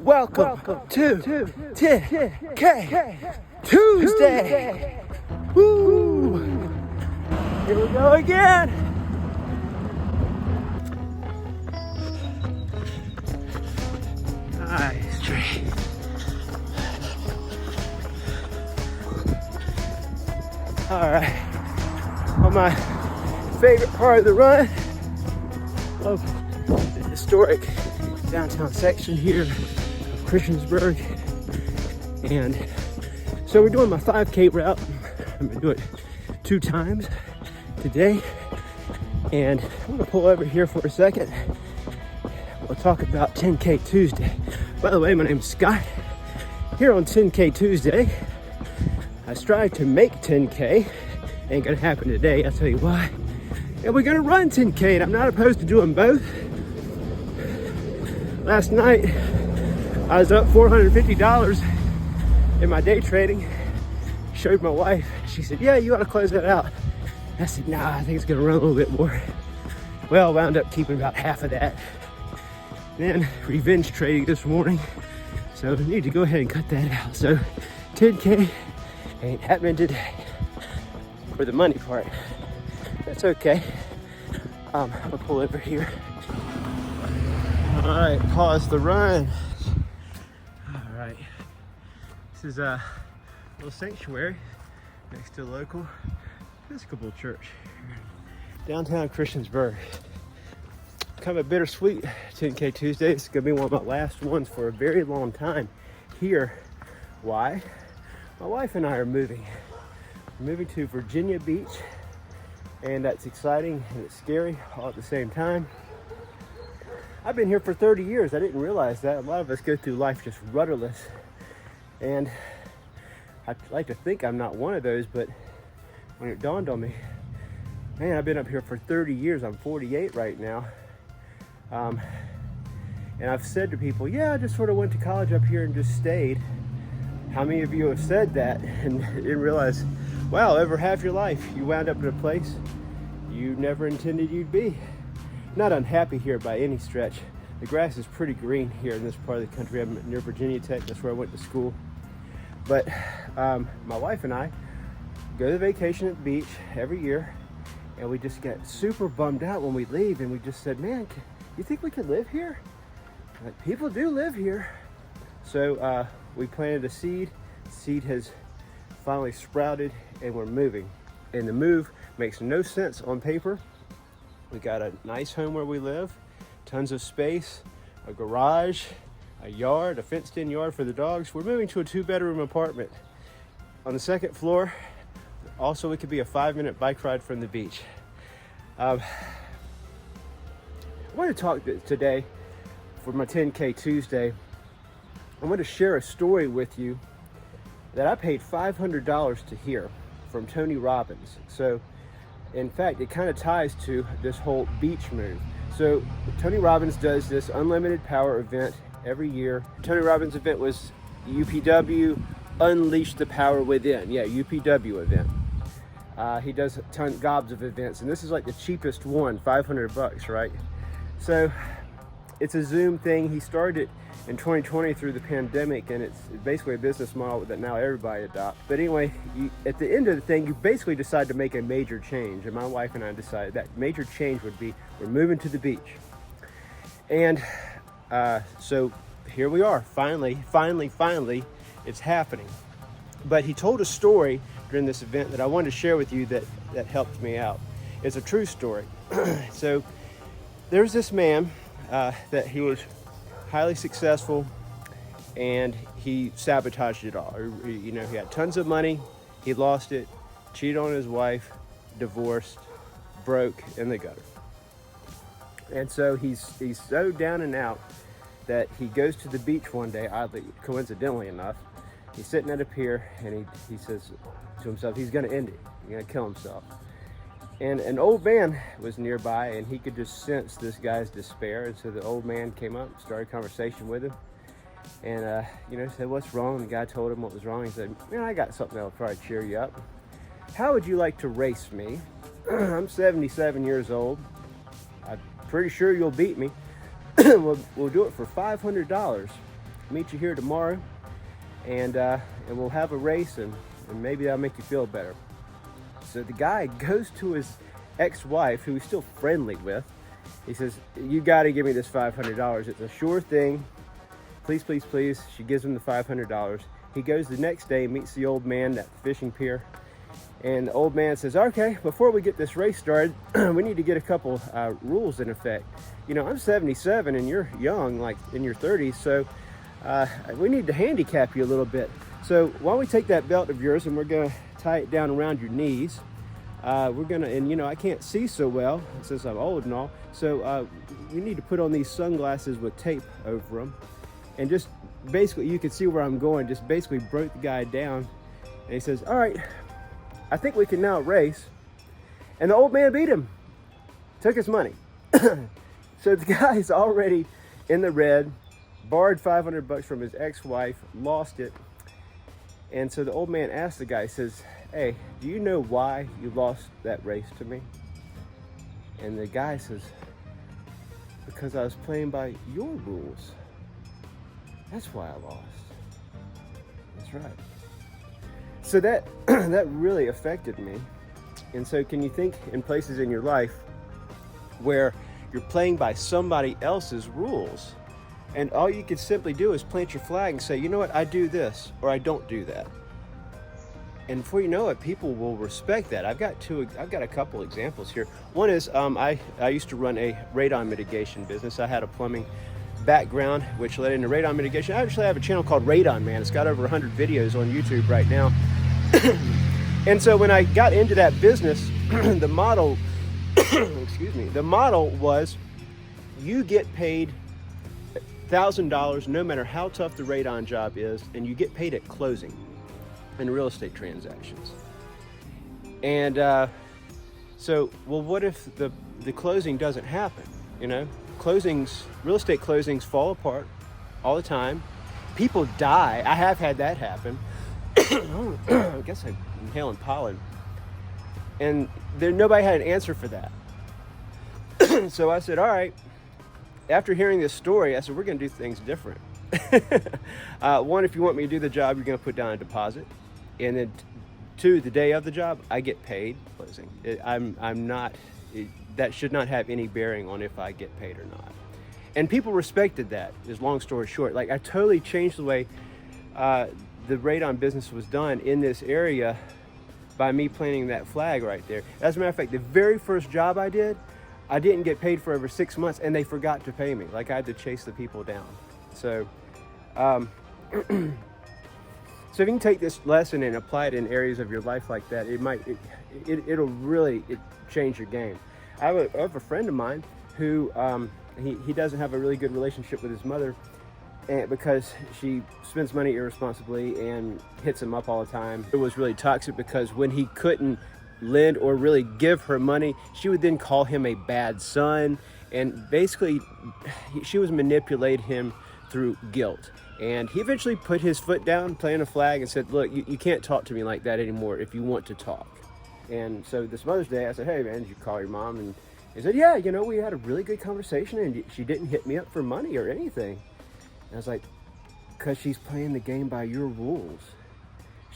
Welcome to 10K Tuesday. Woo! Here we go again. Nice tree. All right, on my favorite part of the run of the historic downtown section here of Christiansburg. And so we're doing my 5K route. I'm gonna do it 2 times today. And I'm gonna pull over here for a second. We'll talk about 10K Tuesday. By the way, my name's Scott. Here on 10K Tuesday, I strive to make 10K. Ain't gonna happen today, I'll tell you why. And we're gonna run 10K, and I'm not opposed to doing both. Last night, I was up $450 in my day trading. Showed my wife, she said, yeah, you ought to close that out. I said, nah, I think it's gonna run a little bit more. Well, wound up keeping about half of that. Then revenge trading this morning. So I need to go ahead and cut that out. So 10K ain't happening today for the money part. That's okay. I'll pull over here. All right, pause the run. All right, this is a little sanctuary next to a local Episcopal church downtown Christiansburg. Kind of a bittersweet 10K Tuesday. It's gonna be one of my last ones for a very long time here. Why? My wife and I are moving. We're moving to Virginia Beach, and that's exciting and it's scary all at the same time. I've been here for 30 years. I didn't realize that. A lot of us go through life just rudderless. And I'd like to think I'm not one of those, but when it dawned on me, man, I've been up here for 30 years. I'm 48 right now. And I've said to people, yeah, I just sort of went to college up here and just stayed. How many of you have said that and didn't realize, wow, over half your life, you wound up in a place you never intended you'd be. Not unhappy here by any stretch. The grass is pretty green here in this part of the country. I'm near Virginia Tech, that's where I went to school. But my wife and I go to vacation at the beach every year, and we just get super bummed out when we leave, and we just said, man, you think we could live here? Like, people do live here. So we planted a seed. The seed has finally sprouted, and we're moving. And the move makes no sense on paper. We got a nice home where we live, tons of space, a garage, a yard, a fenced-in yard for the dogs. We're moving to a 2-bedroom apartment on the 2nd floor. Also, it could be a 5-minute bike ride from the beach. I want to talk today for my 10K Tuesday. I want to share a story with you that I paid $500 to hear from Tony Robbins. So, in fact, it kind of ties to this whole beach move. So Tony Robbins does this unlimited power event every year. Tony Robbins' event was UPW Unleash the Power Within. Yeah, UPW event. He does gobs of events, and this is like the cheapest one, $500, right? So it's a Zoom thing. He started it in 2020 through the pandemic, and it's basically a business model that now everybody adopts. But anyway, at the end of the thing, you basically decide to make a major change, and my wife and I decided that major change would be we're moving to the beach. And so here we are, finally, it's happening. But he told a story during this event that I wanted to share with you that helped me out. It's a true story. So there's this man that he was highly successful, and he sabotaged it all. He had tons of money, he lost it, cheated on his wife, divorced, broke, in the gutter. And so he's so down and out that he goes to the beach one day, oddly, coincidentally enough. He's sitting at a pier, and he says to himself, he's gonna end it, he's gonna kill himself. And an old man was nearby, and he could just sense this guy's despair. And so the old man came up, started a conversation with him, and said, what's wrong? The guy told him what was wrong. He said, man, I got something that'll probably cheer you up. How would you like to race me? I'm 77 years old. I'm pretty sure you'll beat me. We'll do it for $500. meet you here tomorrow, and we'll have a race, and maybe that'll make you feel better. So the guy goes to his ex-wife, who he's still friendly with. He says, you got to give me this $500. It's a sure thing. Please, please, please. She gives him the $500. He goes the next day, meets the old man at the fishing pier. And the old man says, okay, before we get this race started, we need to get a couple rules in effect. You know, I'm 77 and you're young, like in your 30s, so we need to handicap you a little bit. So why don't we take that belt of yours and we're gonna tie it down around your knees. We're gonna, and you know, I can't see so well since I'm old and all, so you need to put on these sunglasses with tape over them. And just basically, you can see where I'm going, just basically broke the guy down. And he says, all right, I think we can now race. And the old man beat him, took his money. So the guy's already in the red, borrowed $500 from his ex-wife, lost it. And so the old man asked the guy, says, hey, do you know why you lost that race to me? And the guy says, because I was playing by your rules. That's why I lost. That's right. So that that really affected me. And so can you think in places in your life where you're playing by somebody else's rules, and all you can simply do is plant your flag and say, you know what, I do this or I don't do that. And before you know it, people will respect that. I've got a couple examples here. One is I used to run a radon mitigation business. I had a plumbing background, which led into radon mitigation. I actually have a channel called Radon Man. It's got over 100 videos on YouTube right now. And so when I got into that business, the model, the model was you get paid $1,000 no matter how tough the radon job is, and you get paid at closing in real estate transactions. And so, well, what if the closing doesn't happen? You know, real estate closings fall apart all the time. People die. I have had that happen. I guess I'm inhaling pollen. And nobody had an answer for that. So I said, all right, after hearing this story, I said, we're going to do things different. One, if you want me to do the job, you're going to put down a deposit. And then two, the day of the job, I get paid closing. That should not have any bearing on if I get paid or not. And people respected that, is long story short. Like, I totally changed the way the radon business was done in this area by me planting that flag right there. As a matter of fact, the very first job I did, I didn't get paid for over 6 months, and they forgot to pay me. Like, I had to chase the people down. So, so if you can take this lesson and apply it in areas of your life like that, it'll really change your game. I have a friend of mine who he doesn't have a really good relationship with his mother, because she spends money irresponsibly and hits him up all the time. It was really toxic because when he couldn't lend or really give her money, she would then call him a bad son, and basically she was manipulating him through guilt. And he eventually put his foot down, planted a flag, and said, look, you can't talk to me like that anymore if you want to talk. And so this Mother's Day, I said, hey man, did you call your mom? And he said, yeah, you know, we had a really good conversation, and she didn't hit me up for money or anything. And I was like, because she's playing the game by your rules.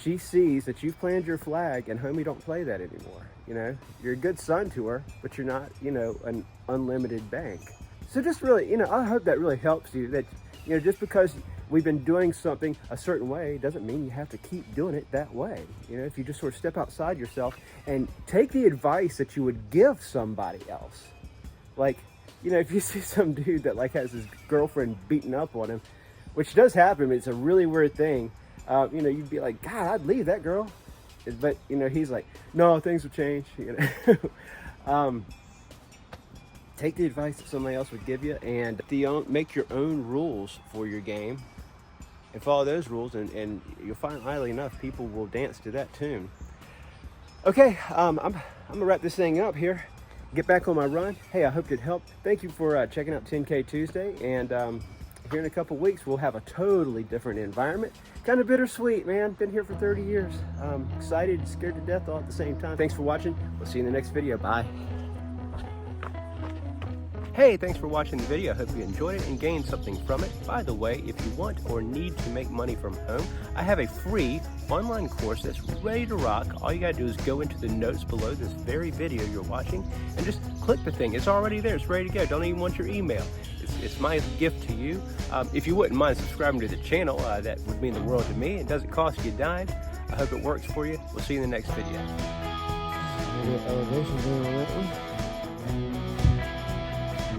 She sees that you've planted your flag, and homie, don't play that anymore. You know, you're a good son to her, but you're not, you know, an unlimited bank. So just really, you know, I hope that really helps you, that, you know, just because we've been doing something a certain way doesn't mean you have to keep doing it that way. You know, if you just sort of step outside yourself and take the advice that you would give somebody else. Like, you know, if you see some dude that like has his girlfriend beating up on him, which does happen, it's a really weird thing. You know, you'd be like, God, I'd leave that girl. But, you know, he's like, no, things will change. You know, take the advice that somebody else would give you, and make your own rules for your game and follow those rules, and you'll find, highly enough, people will dance to that tune. Okay, I'm gonna wrap this thing up here, get back on my run. Hey, I hope it helped. Thank you for checking out 10K Tuesday, and here in a couple weeks we'll have a totally different environment. Kind of bittersweet, man. Been here for 30 years. Excited, scared to death all at the same time. Thanks for watching. We'll see you in the next video. Bye. Hey, thanks for watching the video. I hope you enjoyed it and gained something from it. By the way, if you want or need to make money from home, I have a free online course that's ready to rock. All you gotta do is go into the notes below this very video you're watching and just click the thing. It's already there, it's ready to go. Don't even want your email. It's my gift to you. If you wouldn't mind subscribing to the channel, that would mean the world to me. It doesn't cost you a dime. I hope it works for you. We'll see you in the next video. Elevation down on that one.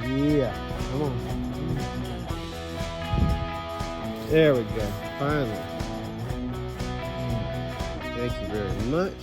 Yeah, come on. There we go, finally. Thank you very much.